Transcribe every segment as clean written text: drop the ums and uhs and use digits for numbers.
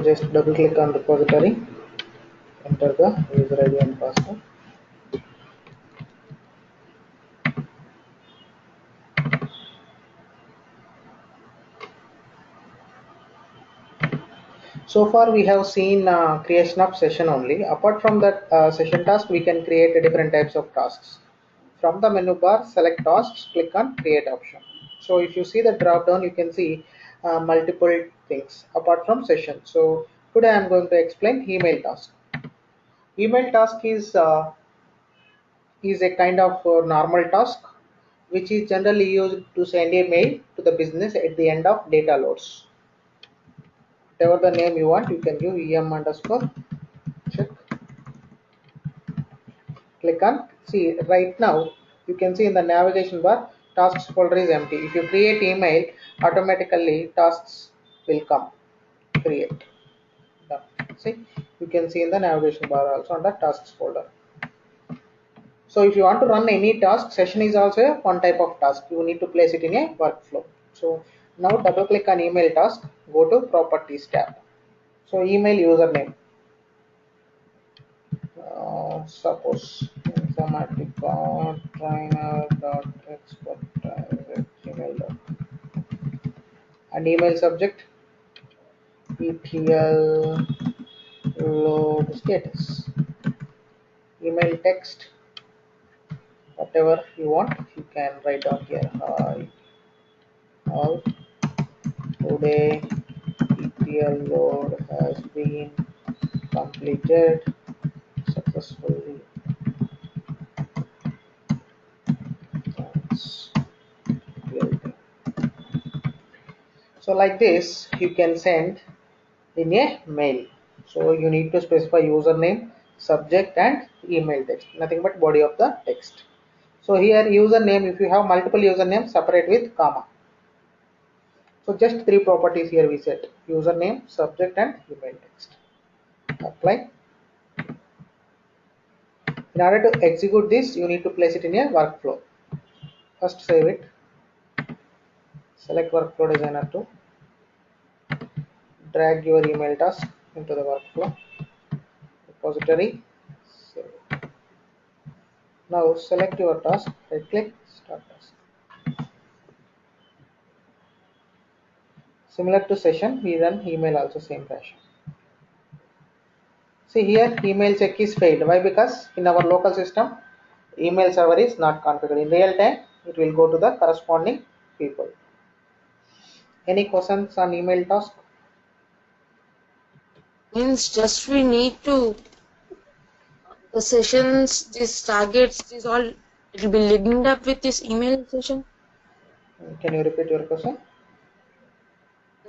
just double click on repository, enter the user ID and password. So far we have seen creation of session only. Apart from that session task, we can create different types of tasks. From the menu bar, select tasks, click on create option. So if you see the drop down, you can see multiple things apart from session. So today I am going to explain email task. Email task is a kind of normal task which is generally used to send a mail to the business at the end of data loads. Whatever the name you want, you can give em underscore check. Click on, see right now you can see in the navigation bar tasks folder is empty. If you create email, automatically tasks will come. Create done. See, you can see in the navigation bar also on the tasks folder. So if you want to run any task, session is also one type of task. You need to place it in a workflow. So now double click on email task, go to properties tab. So email username, suppose Informatica trainer.expert@gmail.com, and email subject ETL load status. Email text, whatever you want, you can write down here. Hi, all today ETL load has been completed successfully. Thanks. So like this you can send in a mail. So you need to specify username, subject and email text, nothing but body of the text. So here username, if you have multiple usernames, separate with comma. So just three properties here we set: username, subject and email text. Apply. In order to execute this, you need to place it in a workflow. First save it, select workflow designer to drag your email task into the workflow repository. Save it. Now select your task, right click, start task. Similar to session, we run email also same fashion. See here, email check is failed. Why? Because in our local system, email server is not configured. In real time, it will go to the corresponding people. Any questions on email task? Means just we need to the sessions, these targets, these all it will be linked up with this email session. Can you repeat your question?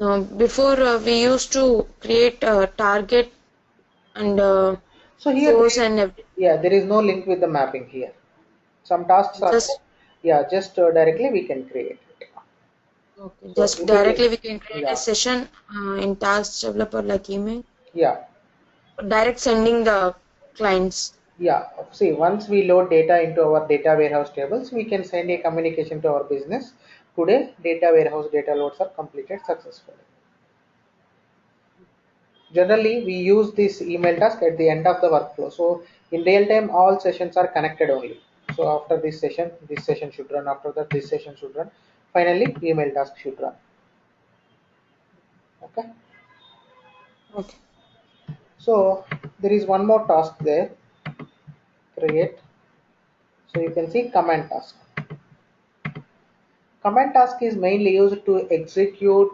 Now before we used to create a target and so here source and everything. Yeah, there is no link with the mapping here. Some tasks are just directly we can create it. Okay, so just directly we can create a session in task developer like email. Yeah. Direct sending the clients. Yeah. See, once we load data into our data warehouse tables, we can send a communication to our business. Today, data warehouse data loads are completed successfully. Generally, we use this email task at the end of the workflow. So in real time, all sessions are connected only. So after this session should run. After that, this session should run. Finally, email task should run. Okay. Okay. So there is one more task there. Create. So you can see command task. Command task is mainly used to execute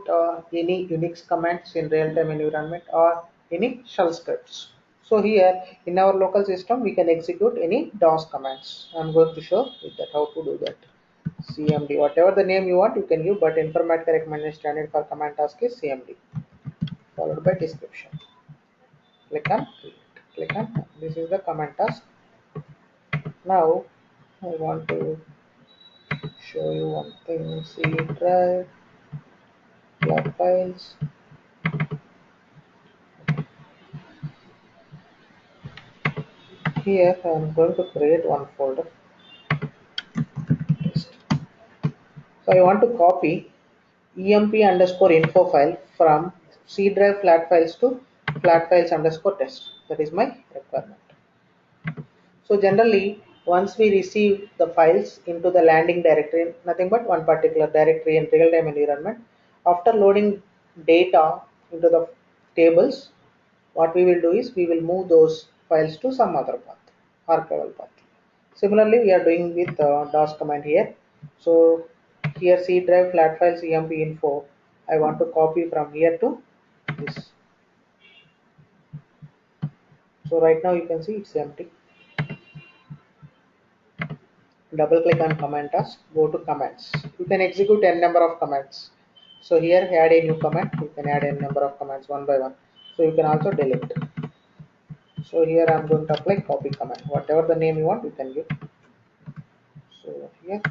any Unix commands in real-time environment or any shell scripts. So here in our local system we can execute any DOS commands. I'm going to show you that how to do that. CMD, whatever the name you want you can give, but Informatica recommended standard for command task is CMD followed by description. Click on create. Click on this is the command task. Now I want to show you one thing. C drive, flat files. Here I am going to create one folder. So I want to copy emp underscore info file from C drive flat files to flat files underscore test. That is my requirement. So generally, once we receive the files into the landing directory, nothing but one particular directory in real-time environment, after loading data into the tables, what we will do is we will move those files to some other path, archival path. Similarly, we are doing with DOS command here. So here C drive flat files emp info. I want to copy from here to this. So right now you can see it's empty. Double click on command task, go to commands. You can execute n number of commands. So here add a new command, you can add n number of commands one by one. So you can also delete. So here I'm going to apply copy command. Whatever the name you want, you can give. So here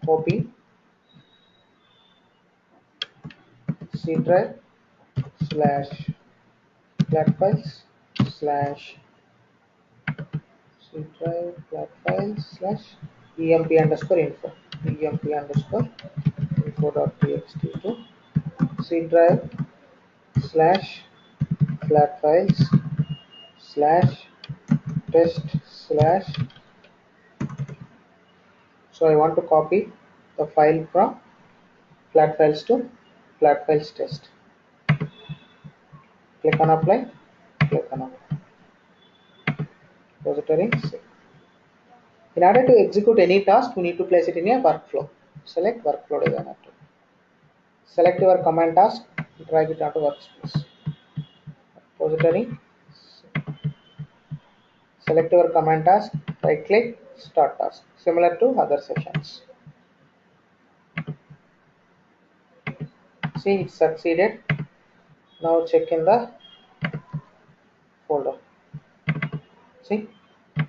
copy C drive slash flat files slash C drive flat files slash emp underscore info info.txt to C drive slash flat files slash test slash. So I want to copy the file from flat files to flat files test. Click on apply, click on apply. Repository. In order to execute any task, we need to place it in a workflow. Select workflow designer. Select your command task, drag it onto workspace. Repository. Select your command task, right click, start task. Similar to other sessions. See, it succeeded. Now check in the folder. See,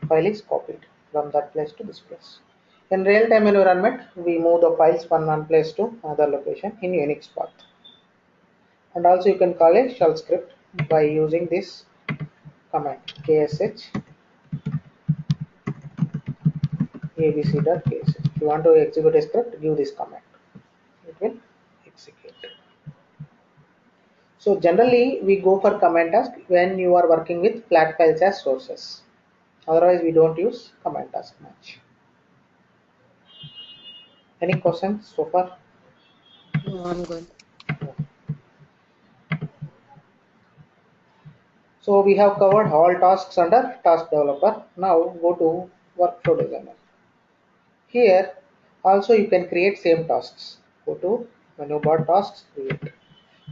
file is copied from that place to this place. In real-time environment, we move the files from one place to another location in Unix path. And also you can call a shell script by using this command ksh abc.ksh. If you want to execute a script, give this command. It will execute. So generally we go for command task when you are working with flat files as sources. Otherwise we don't use command task much. Any questions so far? No, I'm good. So we have covered all tasks under task developer. Now go to workflow designer. Here also you can create same tasks. Go to menu bar tasks, create.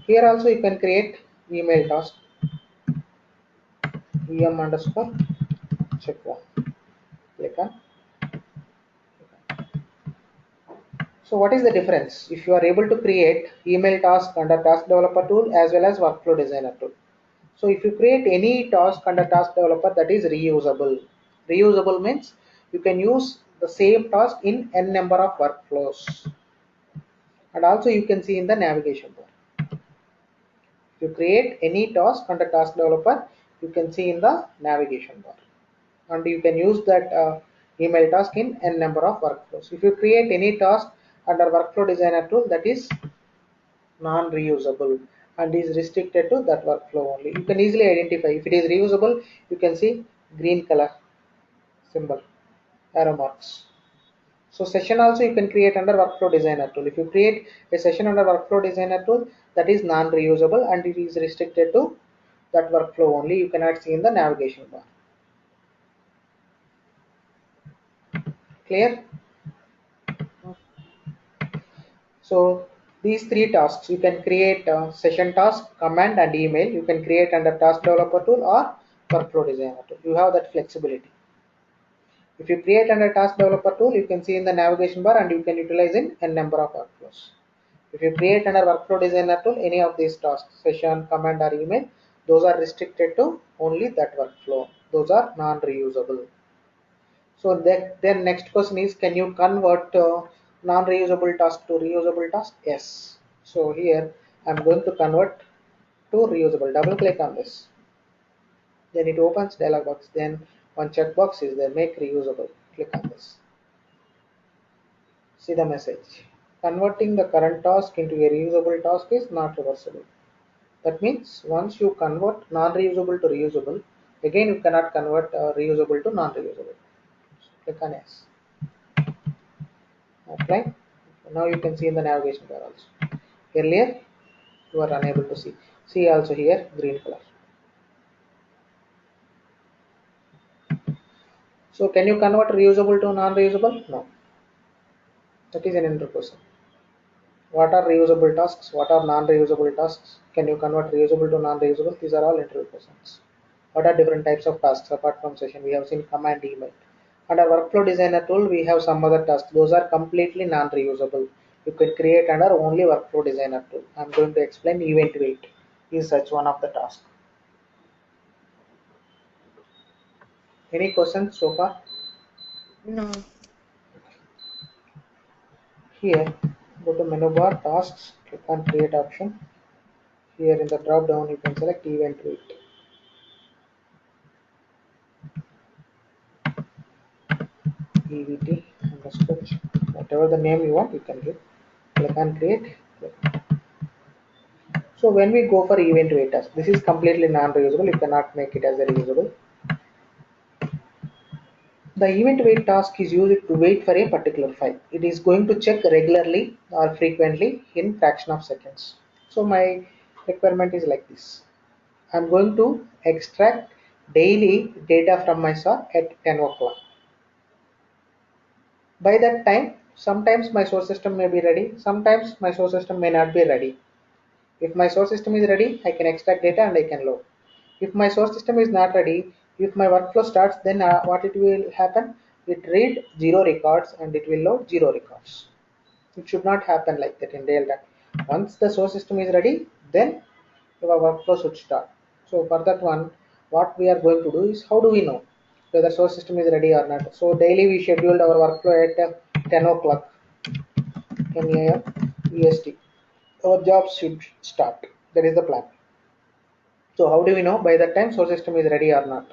Here also you can create email task, em underscore check one. Click on. So what is the difference? If you are able to create email task under task developer tool as well as workflow designer tool. So if you create any task under task developer, that is reusable. Reusable means you can use the same task in n number of workflows. And also you can see in the navigation bar. If you create any task under task developer, you can see in the navigation bar. And you can use that email task in n number of workflows. If you create any task under workflow designer tool, that is non-reusable and is restricted to that workflow only. You can easily identify if it is reusable. You can see green color symbol, arrow marks. So session also you can create under workflow designer tool. If you create a session under workflow designer tool, that is non-reusable and it is restricted to that workflow only. You cannot see in the navigation bar. Clear? So these three tasks you can create session task, command and email. You can create under task developer tool or workflow designer tool. You have that flexibility. If you create under task developer tool, you can see in the navigation bar and you can utilize in n number of workflows. If you create under workflow designer tool, any of these tasks, session, command or email, those are restricted to only that workflow. Those are non-reusable. So then next question is, can you convert non-reusable task to reusable task? Yes. So here I'm going to convert to reusable. Double click on this. Then it opens dialog box. Then one checkbox is there, make reusable. Click on this. See the message. Converting the current task into a reusable task is not reversible. That means once you convert non-reusable to reusable, again you cannot convert reusable to non-reusable. So click on yes. Apply. Now you can see in the navigation bar also. Earlier you are unable to see. See also here green color. So can you convert reusable to non-reusable? No. That is an inter question. What are reusable tasks? What are non-reusable tasks? Can you convert reusable to non-reusable? These are all interview questions. What are different types of tasks apart from session? We have seen command email. Under workflow designer tool, we have some other tasks. Those are completely non-reusable. You can create under only workflow designer tool. I'm going to explain event wait is such one of the tasks. Any questions so far? No. Here, go to menu bar, tasks, click on create option. Here in the drop down, you can select event wait. EVT underscore, whatever the name you want, you can give. Click on create. So when we go for event wait task, this is completely non-reusable. You cannot make it as a reusable. The event wait task is used to wait for a particular file. It is going to check regularly or frequently in fraction of seconds. So my requirement is like this. I'm going to extract daily data from my SAR at 10 o'clock. By that time, sometimes my source system may be ready, sometimes my source system may not be ready. If my source system is ready, I can extract data and I can load. If my source system is not ready, if my workflow starts, then what it will happen? It read 0 records and it will load 0 records. It should not happen like that in real time. Once the source system is ready, then your workflow should start. So for that one, what we are going to do is, how do we know whether source system is ready or not? So daily we scheduled our workflow at 10 o'clock, 10 a.m. EST. Our jobs should start. That is the plan. So how do we know by that time source system is ready or not?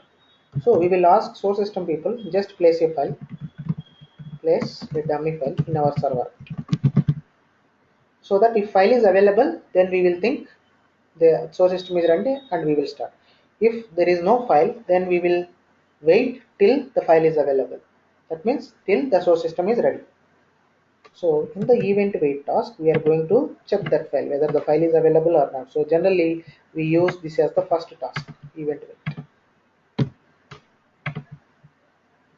So we will ask source system people, just place a file, place a dummy file in our server. So that if file is available, then we will think the source system is ready and we will start. If there is no file, then we will wait till the file is available. That means till the source system is ready. So in the event wait task, we are going to check that file, whether the file is available or not. So generally, we use this as the first task, event wait.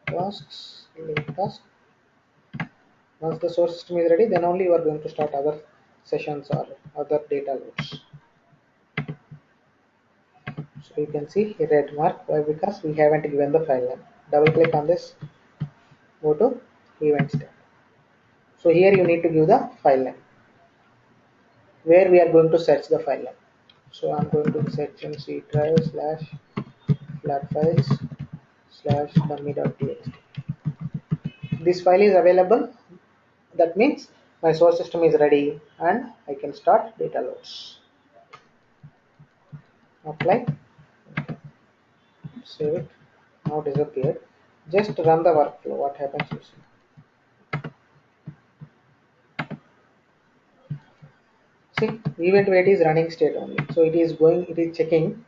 Tasks, link task. Once the source system is ready, then only you are going to start other sessions or other data loads. So you can see a red mark. Why? Because we haven't given the file name. Double click on this, go to event state. So here you need to give the file name where we are going to search the file name. So I'm going to search in C drive slash flat files slash dummy.txt. This file is available. That means my source system is ready and I can start data loads. Apply, save it. Now disappeared. Just run the workflow. What happens you see. See, event wait is running state only. So it is checking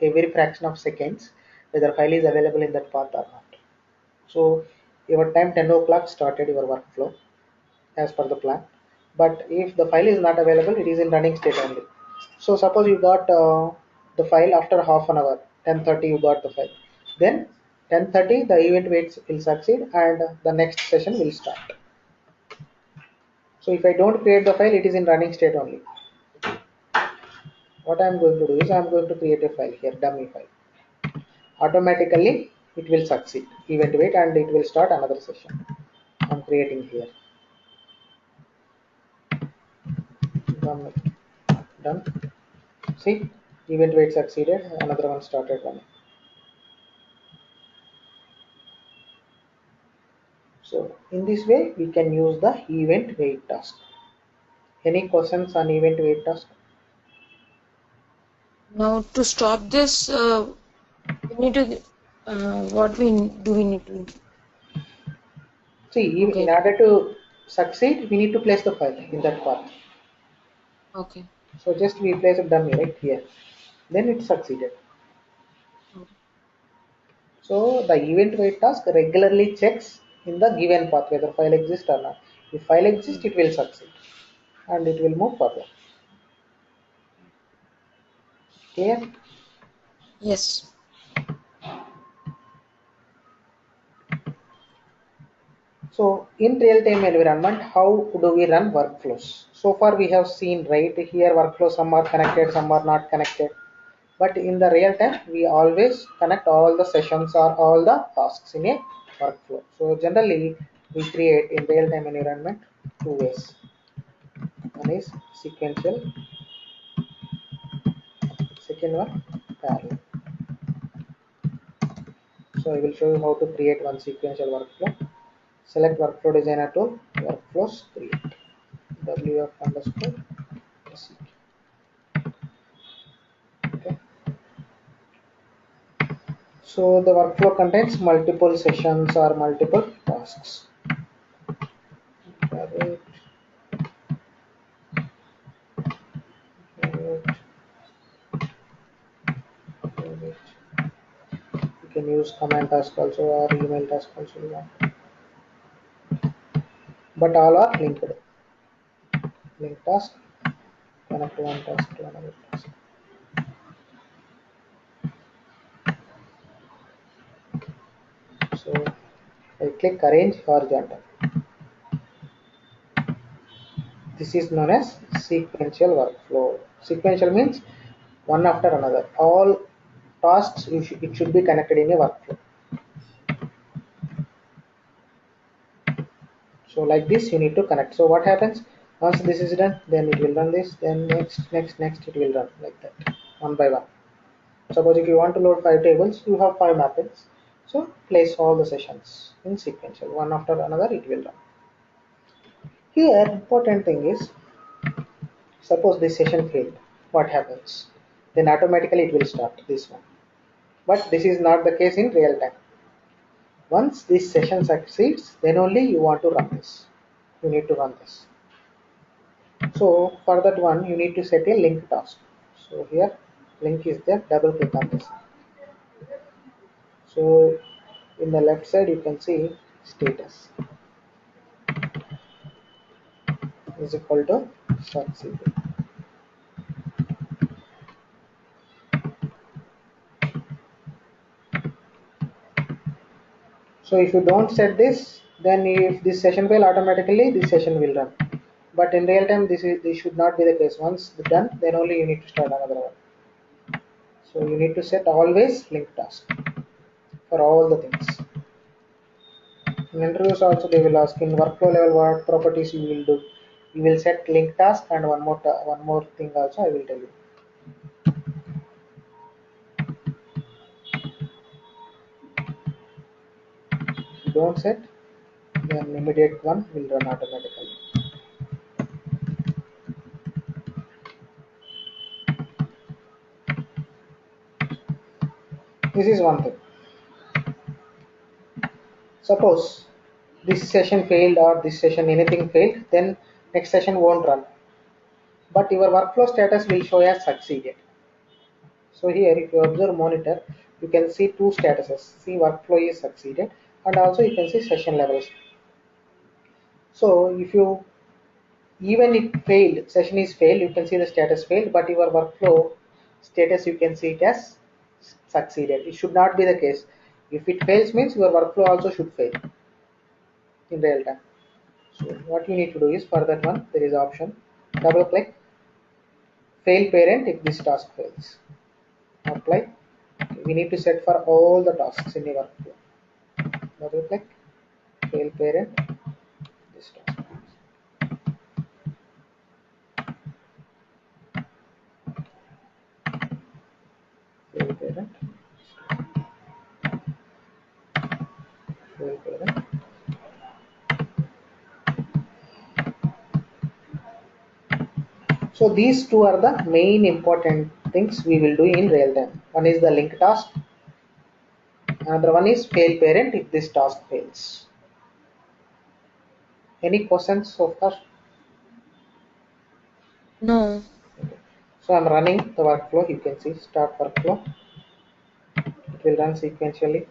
every fraction of seconds whether file is available in that path or not. So your time 10 o'clock started your workflow as per the plan. But if the file is not available, it is in running state only. So suppose you got the file after half an hour, 10:30 you got the file. Then 10:30 the event waits will succeed and the next session will start. So if I don't create the file, it is in running state only. What I am going to do is I am going to create a file here, dummy file. Automatically it will succeed, event wait, and it will start another session. I am creating here. Done. See, event wait succeeded, another one started running. So in this way we can use the event wait task. Any questions on event wait task? Now to stop this, we need to. What we need to? See, in Okay. order to succeed, we need to place the file in that path. Okay. So just we place a dummy right here. Then it succeeded. So the event wait task regularly checks in the given path whether file exists or not. If file exists, it will succeed and it will move further. Clear? Yes. So in real-time environment, how do we run workflows? So far we have seen right here workflows, some are connected, some are not connected. But in the real time, we always connect all the sessions or all the tasks in a workflow. So generally, we create in real-time environment two ways. One is sequential, second one parallel. So I will show you how to create one sequential workflow. Select workflow designer tool, workflows create. WF underscore SEQ. Okay. So the workflow contains multiple sessions or multiple tasks. Create, create, create. You can use command task also or email task also you want. But all are linked. Link task, connect one task to another task. So I click arrange horizontal. This is known as sequential workflow. Sequential means one after another. All tasks it should be connected in a workflow. So like this you need to connect. So what happens once this is done, then it will run this, then next it will run like that one by one. Suppose if you want to load 5 tables, you have 5 mappings. So place all the sessions in sequential, one after another it will run. Here important thing is, suppose this session failed, what happens? Then automatically it will start this one. But this is not the case in real time. Once this session succeeds, then only you want to run this. You need to run this. So for that one, you need to set a link task. So here, link is there. Double click on this. So in the left side, you can see status is equal to succeed. So if you don't set this, then if this session fail, automatically this session will run. But in real time, this should not be the case. Once done, then only you need to start another one. So you need to set always link task for all the things. In interviews also they will ask in workflow level what properties you will do. You will set link task and one more thing also I will tell you. If you don't set, then immediate one will run automatically. This is one thing. Suppose this session failed or this session anything failed, then next session won't run. But your workflow status will show as succeeded. So here if you observe monitor, you can see two statuses. See workflow is succeeded and also you can see session levels. So if you even it failed, session is failed, you can see the status failed, but your workflow status you can see it as succeeded. It should not be the case. If it fails means your workflow also should fail in real time. So what you need to do is for that one there is option double click fail parent if this task fails. Apply. We need to set for all the tasks in your workflow. Double click fail parent this task fail parent fail parent. So these two are the main important things we will do in real time. One is the link task, another one is fail parent if this task fails. Any questions so far? No. Okay. So I'm running the workflow. You can see start workflow. It will run sequentially.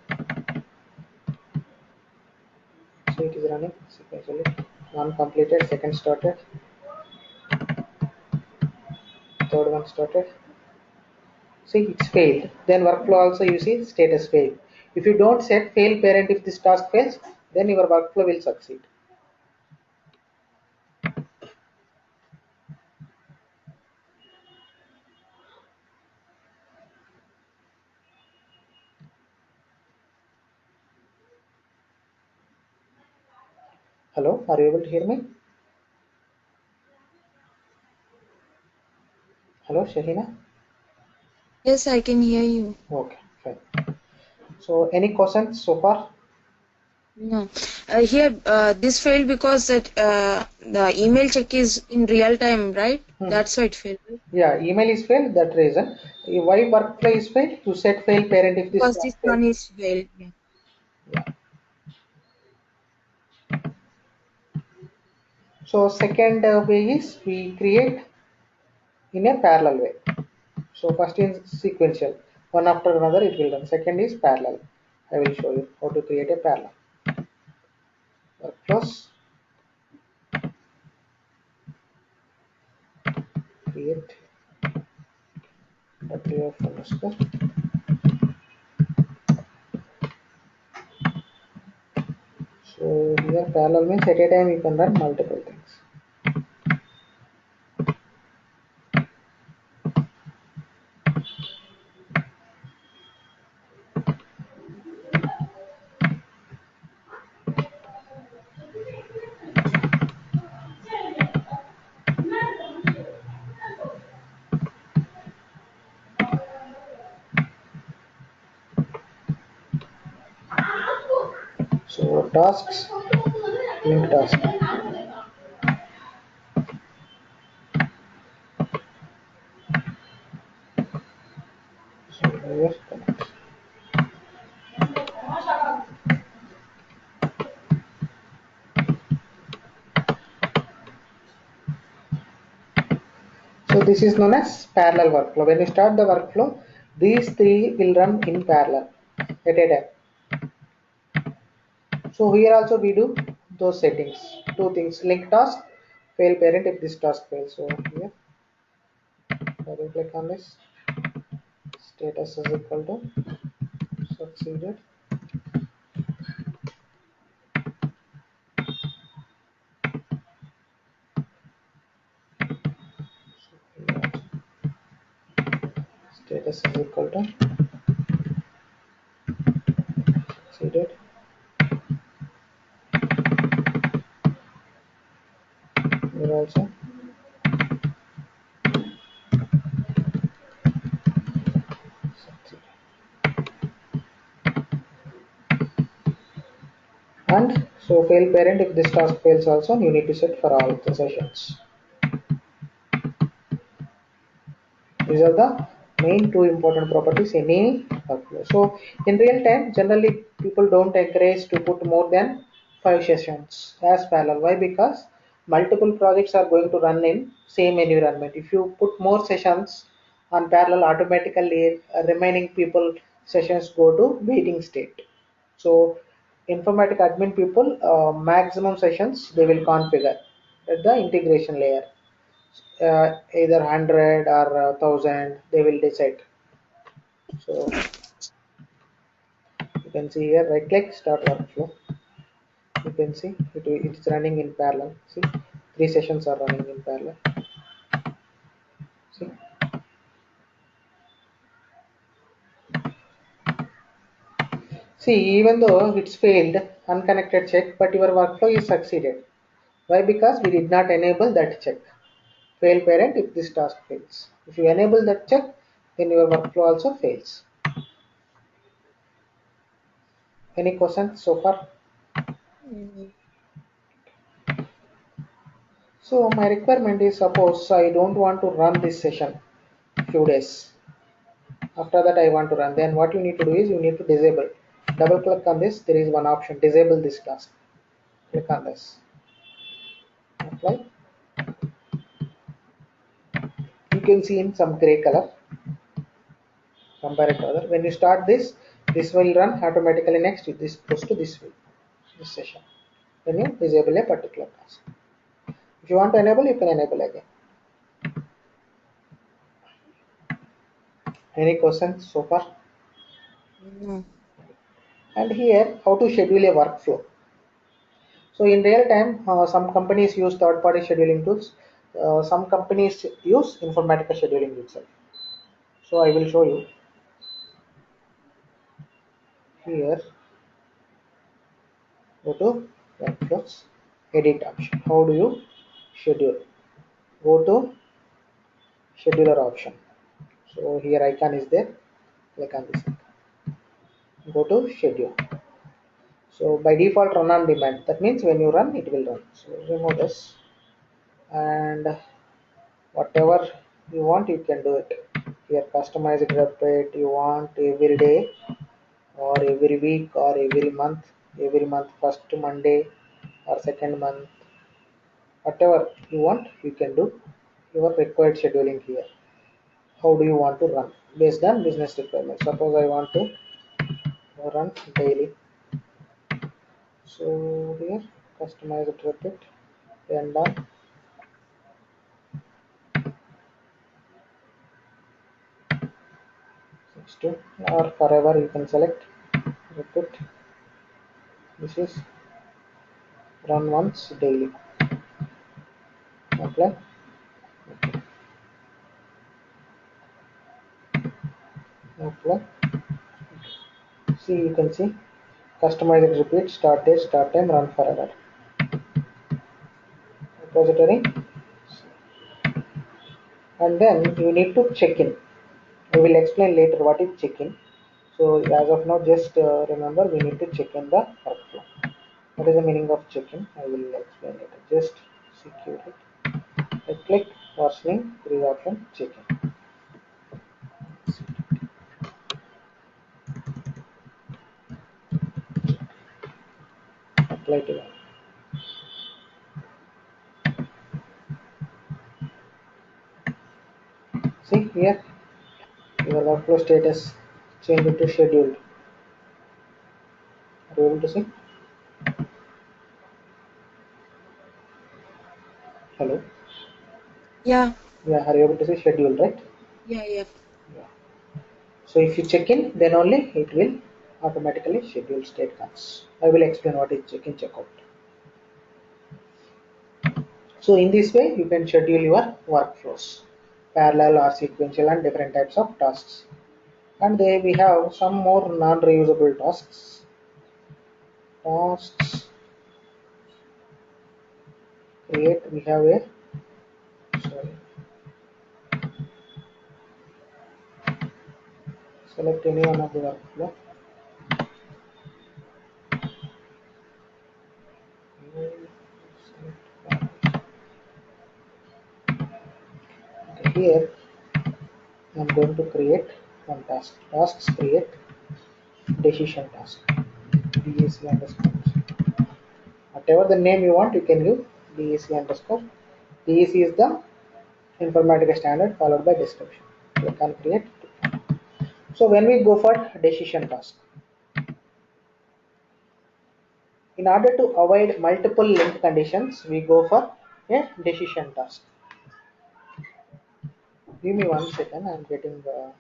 So it is running sequentially. One completed, second started, third one started. See, it's failed. Then workflow also you see status failed. If you don't set fail parent if this task fails, then your workflow will succeed. Hello, are you able to hear me? Hello, Shahina? Yes, I can hear you. Okay, fine. So any questions so far? No. Here, this failed because the email check is in real time, right? Hmm. That's why it failed, right? Yeah, email is failed, that reason. Why workflow is failed? To set fail parent if this Because task this fails. one is failed. Yeah. Yeah. So second way is we create in a parallel way. So first is sequential, one after another it will run. Second is parallel. I will show you how to create a parallel. Workflows, create WF underscore. So here parallel means at a time you can run multiple things. So tasks, link task. So here connect. So this is known as parallel workflow. When you start the workflow, these three will run in parallel at a time. So here also we do those settings. Two things: link task, fail parent if this task fails. So here, double click on this. Status is equal to succeeded. So here, status is equal to succeeded. Here also succeeded. And so fail parent if this task fails also you need to set for all the sessions. These are the main two important properties in any workflow. So in real time, generally people don't encourage to put more than 5 sessions as parallel. Why? Because multiple projects are going to run in same environment. If you put more sessions on parallel, automatically remaining people sessions go to waiting state. So Informatica admin people, maximum sessions they will configure at the integration layer, either 100 or 1000 they will decide. So you can see here, right click start workflow. You can see it's running in parallel. See, 3 sessions are running in parallel. See, even though it's failed unconnected check, but your workflow is succeeded. Why? Because we did not enable that check, fail parent if this task fails. If you enable that check, then your workflow also fails. Any questions so far? Mm. So my requirement is, suppose I don't want to run this session few days. After that I want to run. Then what you need to do is you need to disable. Double click on this. There is one option, disable this task. Click on this. Apply. can see in some gray color. Compare it to other. When you start this will run automatically next. This goes to this way, this session. When you disable a particular task. If you want to enable, you can enable again. Any questions so far? No. And here, how to schedule a workflow. So in real time, some companies use third-party scheduling tools. Some companies use Informatica scheduling itself. So I will show you here. Go to workflows, edit option. How do you schedule? Go to scheduler option. So here icon is there. Click on this. Go to schedule. So by default run on demand. That means when you run, it will run. So remove this and whatever you want, you can do it. Here customize it repeat. You want every day or every week or every month first Monday or second month, whatever you want, you can do your required scheduling here. How do you want to run based on business requirements? Suppose I want to run daily. So here customize it repeat and done. Next to or forever you can select repeat. This is run once daily. Apply. Apply. See, you can see customize it repeat start date start time run forever. Repository, and then you need to check in. I will explain later what is check in. So as of now, just remember we need to check in the workflow. What is the meaning of check in? I will explain later. Just secure it. I click versioning, there is option check in. Apply to that. See here, your workflow status change it to scheduled. Are you able to see? Hello. Yeah. Yeah, are you able to see schedule, right? Yeah. Yeah. Yeah. So if you check in, then only it will automatically schedule state comes. I will explain what is check in, check out. So in this way, you can schedule your workflows, parallel or sequential and different types of tasks. And there we have some more non-reusable tasks. Tasks create. We have a sorry. Select any one of the workflow. Okay, here I'm going to create one task. Tasks create decision task. DAC underscore. Whatever the name you want, you can give DAC underscore. DAC is the Informatica standard followed by description. Click on create. So when we go for decision task, in order to avoid multiple linked conditions, we go for a decision task. Give me 1 second. I'm getting the.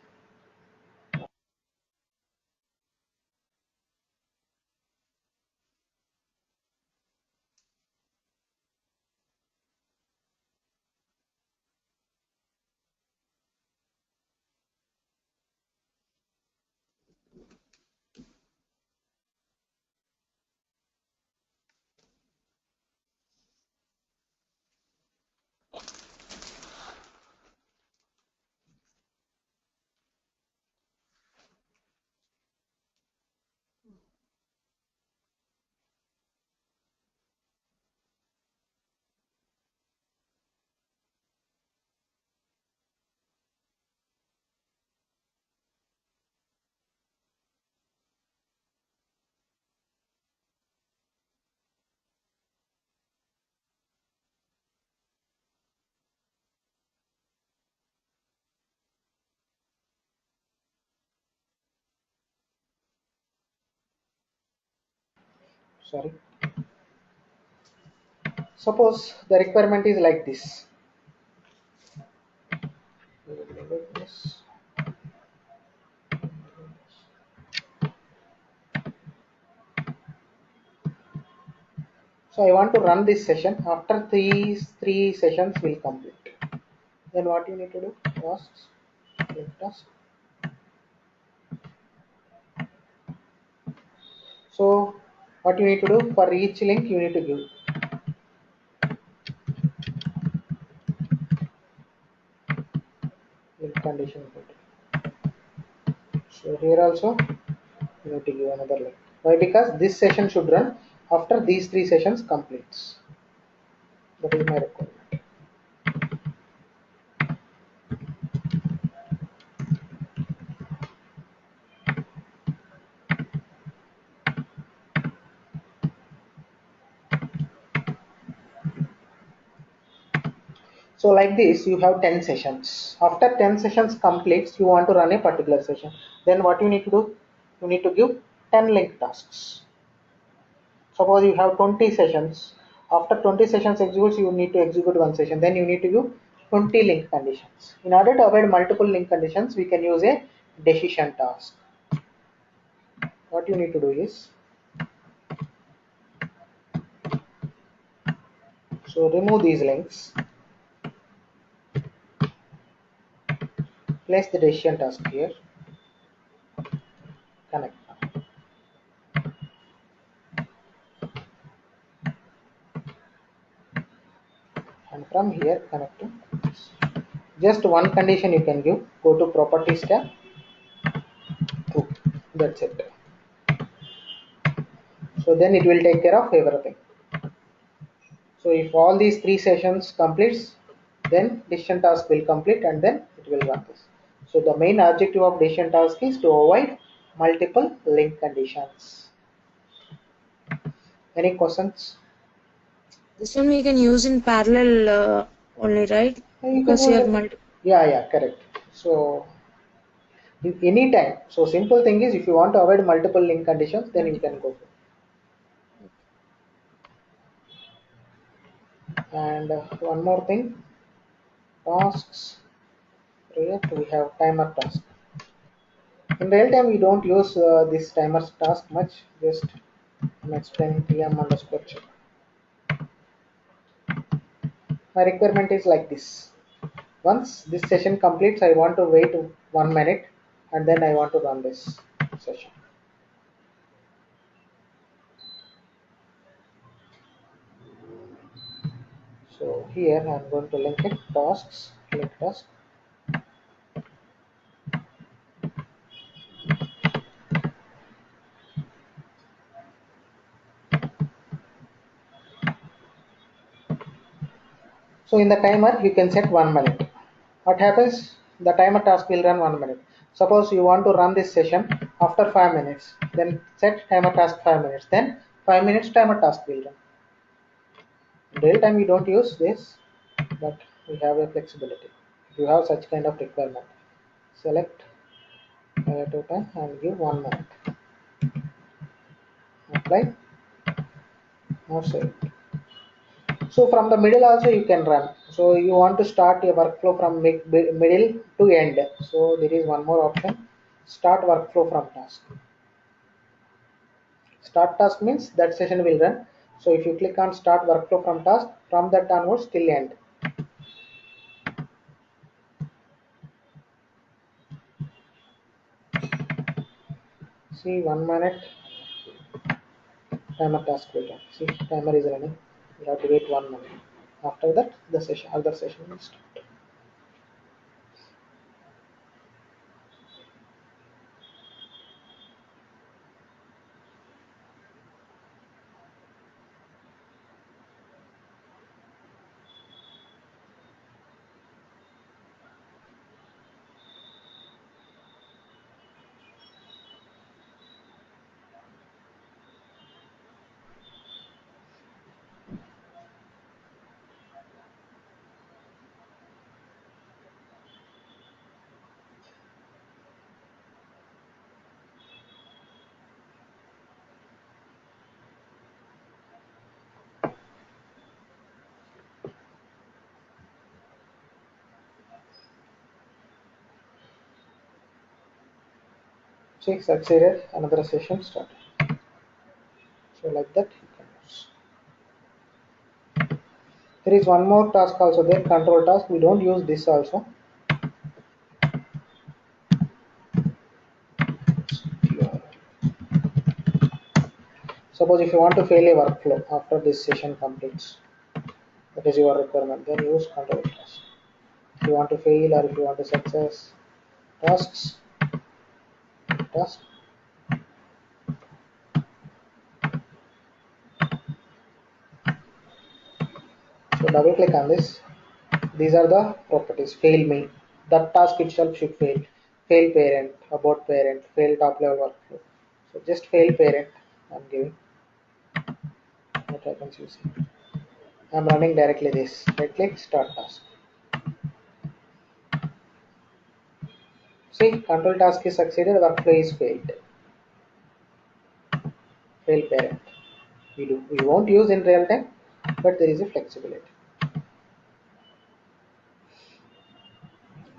sorry. Suppose the requirement is like this. So I want to run this session. After these three sessions will complete. Then what you need to do? Tasks, link task. So what you need to do for each link you need to give link condition. So here also you need to give another link. Why? Because this session should run after these three sessions completes. That is my requirement. So like this, you have 10 sessions. After 10 sessions completes, you want to run a particular session. Then what you need to do? You need to give 10 link tasks. Suppose you have 20 sessions. After 20 sessions executes, you need to execute one session. Then you need to give 20 link conditions. In order to avoid multiple link conditions, we can use a decision task. What you need to do is, so remove these links, place the decision task here, connect. And from here connect to this. Just one condition you can give. Go to properties tab. True. That's it. So then it will take care of everything. So if all these three sessions completes, then decision task will complete and then it will run this. So the main objective of decision task is to avoid multiple link conditions. Any questions? This one we can use in parallel only, right? You can Because use here it. multiple. Yeah, correct. So any time. So simple thing is if you want to avoid multiple link conditions, then you can go for it. And one more thing, tasks. React, we have timer task. In real time, we don't use this timer task much. Just I'm explaining tm underscore check. My requirement is like this. Once this session completes, I want to wait 1 minute and then I want to run this session. So here I'm going to link it tasks, link task. So in the timer, you can set 1 minute. What happens? The timer task will run 1 minute. Suppose you want to run this session after 5 minutes, then set timer task 5 minutes. Then 5 minutes timer task will run. In real time, we don't use this, but we have a flexibility. If you have such kind of requirement, select to time and give 1 minute. Apply. Now save. So from the middle also you can run. So you want to start your workflow from middle to end. So there is one more option. Start workflow from task. Start task means that session will run. So if you click on start workflow from task, from that onwards till end. See 1 minute timer task will run. See timer is running. You have to wait 1 minute. After that the session other session will start. See, succeeded, another session started. So like that you can use. There is one more task also there, control task. We don't use this also. Suppose if you want to fail a workflow after this session completes, that is your requirement, then use control task. If you want to fail or if you want to success, tasks, task. So double click on this. These are the properties. Fail me. That task itself should fail. Fail parent, about parent, fail top level workflow. So just fail parent. I'm giving. What happens you see. I'm running directly this. Right click, start task. See, control task is succeeded, workflow is failed. Fail parent. We won't use in real time, but there is a flexibility.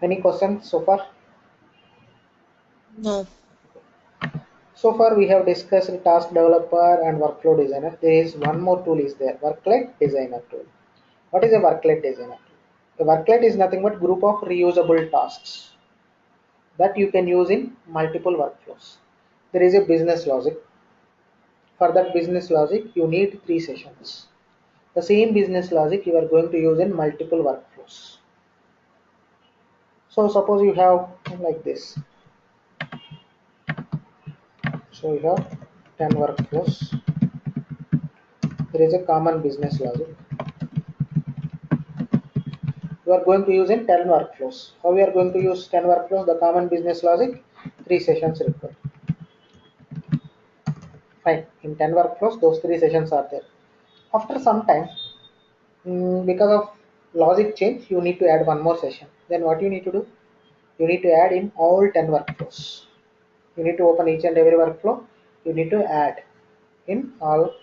Any questions so far? No. So far we have discussed task developer and workflow designer. There is one more tool is there, worklet designer tool. What is a worklet designer tool? A worklet is nothing but group of reusable tasks that you can use in multiple workflows. There is a business logic. For that business logic, you need 3 sessions. The same business logic you are going to use in multiple workflows. So suppose you have like this. So you have 10 workflows. There is a common business logic. You are going to use in 10 workflows. How we are going to use 10 workflows? The common business logic, 3 sessions required. Fine. In 10 workflows, those 3 sessions are there. After some time, because of logic change, you need to add one more session. Then what you need to do? You need to add in all 10 workflows. You need to open each and every workflow. You need to add in all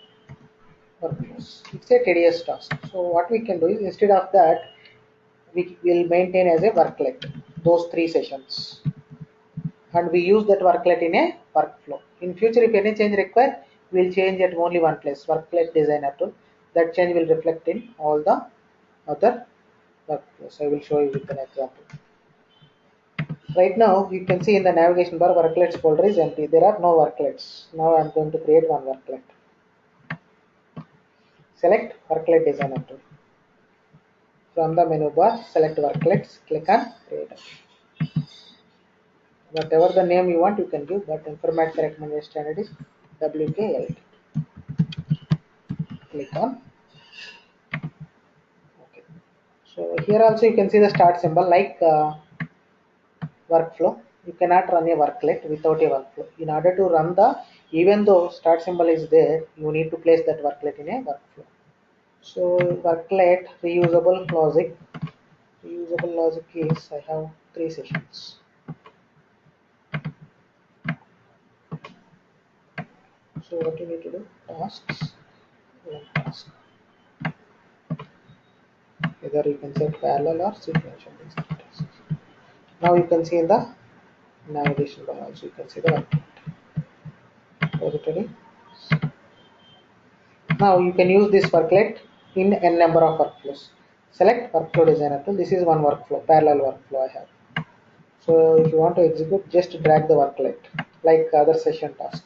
workflows. It's a tedious task. So what we can do is instead of that, we will maintain as a worklet those 3 sessions, and we use that worklet in a workflow. In future, if any change required, we'll change at only one place, worklet designer tool. That change will reflect in all the other workflows. I will show you with an example. Right now, you can see in the navigation bar, worklets folder is empty. There are no worklets. Now I'm going to create one worklet. Select worklet designer tool. From the menu bar, select worklets, click on create. Whatever the name you want, you can give, but Informatica recommended standard is WKLT. Click on OK. So here also you can see the start symbol like workflow. You cannot run a worklet without a workflow. In order to run the, even though start symbol is there, you need to place that worklet in a workflow. So worklet reusable logic. Reusable logic is I have 3 sessions. So what you need to do? Tasks. One task. Either you can set parallel or sequential. Now you can see in the navigation bar also you can see the worklet repository. Now you can use this worklet in n number of workflows. Select workflow designer tool. This is one workflow, parallel workflow I have. So if you want to execute, just drag the worklet like other session task.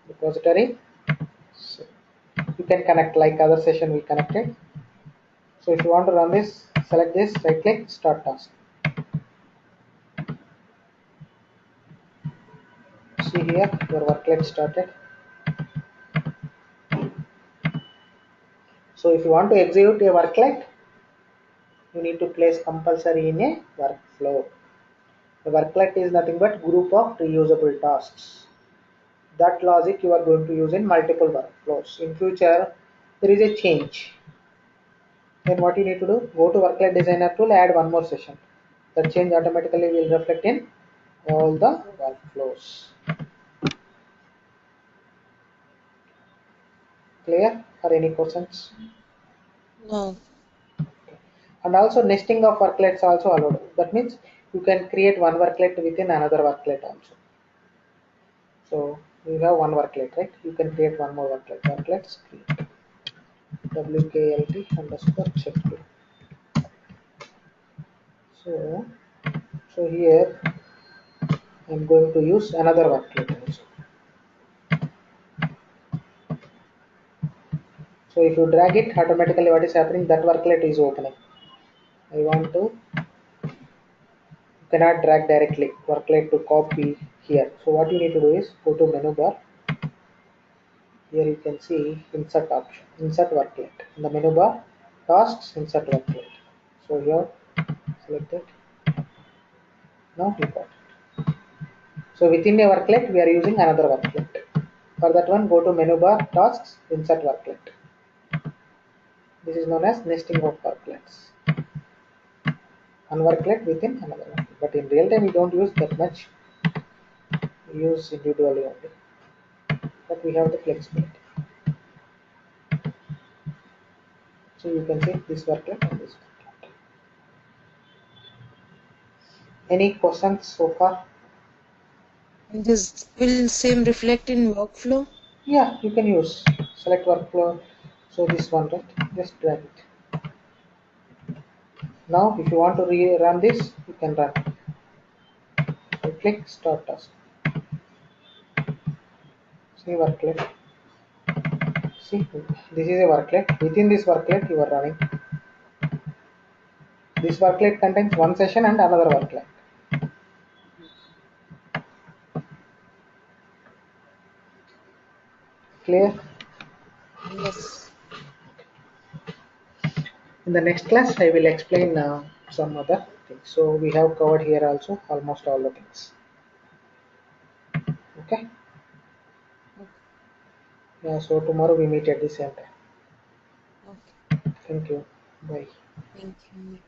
Repository. So you can connect like other session we connected. So if you want to run this, select this, right click, start task. See here, your worklet started. So if you want to execute a worklet, you need to place compulsory in a workflow. The worklet is nothing but group of reusable tasks. That logic you are going to use in multiple workflows. In future, there is a change. Then what you need to do? Go to worklet designer tool, add one more session. That change automatically will reflect in all the workflows. Clear? Or any questions? No. And also nesting of worklets also allowed. That means you can create one worklet within another worklet also. So we have one worklet, right? You can create one more worklet. Worklets create wklt underscore check2. So here I'm going to use another worklet also. So if you drag it, automatically what is happening? That worklet is opening. I want to, you cannot drag directly worklet to copy here. So what you need to do is go to menu bar. Here you can see insert option, insert worklet. In the menu bar, tasks, insert worklet. So here, select it. Now import it. So within a worklet, we are using another worklet. For that one, go to menu bar, tasks, insert worklet. This is known as nesting of worklets. One worklet within another worklet. But in real time, we don't use that much. We use individually only. But we have the flexibility. So you can see this worklet and this worklet. Any questions so far? And this will same reflect in workflow? Yeah, you can use select workflow. So this one, right? Just drag it. Now, if you want to run this, you can run. So click start task. See worklet. See, this is a worklet. Within this worklet, you are running. This worklet contains one session and another worklet. Clear? Yes. In the next class, I will explain some other things. So we have covered here also almost all the things. Okay. Okay. Yeah. So tomorrow we meet at the same time. Okay. Thank you. Bye. Thank you.